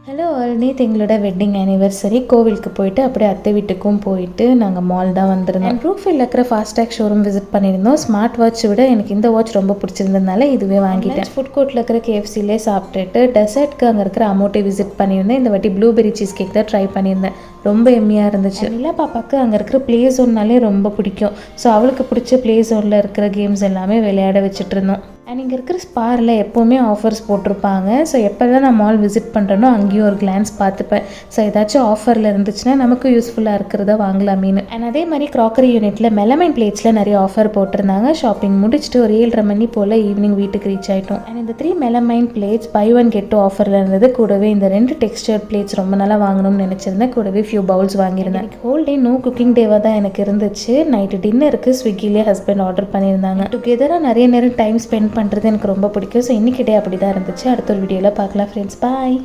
Hello all, நேற்று எங்களோட wedding anniversary. கோவிலுக்கு போயிட்டு அப்படியே அத்தை வீட்டுக்கும் போயிட்டு நாங்கள் மால் தான் வந்திருந்தோம். ப்ரூஃபில் இருக்கிற ஃபாஸ்டாக் ஷோரூம் விசிட் பண்ணியிருந்தோம். ஸ்மார்ட் வாட்ச் விட எனக்கு இந்த வாட்ச் ரொம்ப பிடிச்சிருந்ததுனால இதுவே வாங்கிட்டேன். ஃபுட் கோர்ட்டில் இருக்கிற கேஎஃப்சிலே சாப்பிட்டுட்டு டெசர்ட்க்கு அங்கே இருக்கிற அமௌண்ட்டை விசிட் பண்ணியிருந்தேன். இந்த வாட்டி ப்ளூபெரி சீஸ் கேக் தான் ட்ரை பண்ணியிருந்தேன். ரொம்ப எம்மியாக இருந்துச்சு. நிலா பாப்பாவுக்கு அங்கே இருக்கிற ப்ளே ஜோன்னாலே ரொம்ப பிடிக்கும். ஸோ அவளுக்கு பிடிச்ச ப்ளே ஜோனில் இருக்கிற கேம்ஸ் எல்லாமே விளையாட வச்சுட்டு இருந்தோம். அண்ட் இங்கே இருக்கிற ஸ்பாரில் எப்போவுமே ஆஃபர்ஸ் போட்டிருப்பாங்க. ஸோ எப்போல்லாம் நான் மால் விசிட் பண்ணுறேனோ அங்கேயும் ஒரு கிளான்ஸ் பார்த்துப்பேன். ஸோ ஏதாச்சும் ஆஃபரில் இருந்துச்சுன்னா நமக்கு யூஸ்ஃபுல்லாக இருக்கிறத வாங்கலாமேனு. அண்ட் அதே மாதிரி க்ராக்கரி யூனிட்டில் மெலமைன் பிளேட்ஸில் நிறைய ஆஃபர் போட்டிருந்தாங்க. ஷாப்பிங் முடிச்சுட்டு ஒரு 7:30 மணி போல் ஈவினிங் வீட்டுக்கு ரீச் ஆகிட்டோம். அண்ட் இந்த 3 மெலமைன் பிளேட்ஸ் பை 1 get 2 ஆஃபரில் இருந்தது. கூடவே இந்த 2 டெக்ஸ்டர் பிளேட்ஸ் ரொம்ப நாளாக வாங்கணும்னு நினச்சிருந்தேன். கூடவே ஃபியூ பவுல்ஸ் வாங்கியிருந்தேன். ஹோல் டே நோ குக்கிங் டேவாக தான் எனக்கு இருந்துச்சு. நைட்டு டின்னருக்கு ஸ்விக்கிலே ஹஸ்பண்ட் ஆர்டர் பண்ணியிருந்தாங்க. டுகெதராக நிறைய நேரம் டைம் ஸ்பெண்ட் பண்ணுறது எனக்கு ரொம்ப பிடிக்கும். ஸோ இன்றைக்கி டே அப்படி தான் இருந்துச்சு. அடுத்த ஒரு வீடியோவில் பார்க்கலாம் ஃப்ரெண்ட்ஸ். பாய்.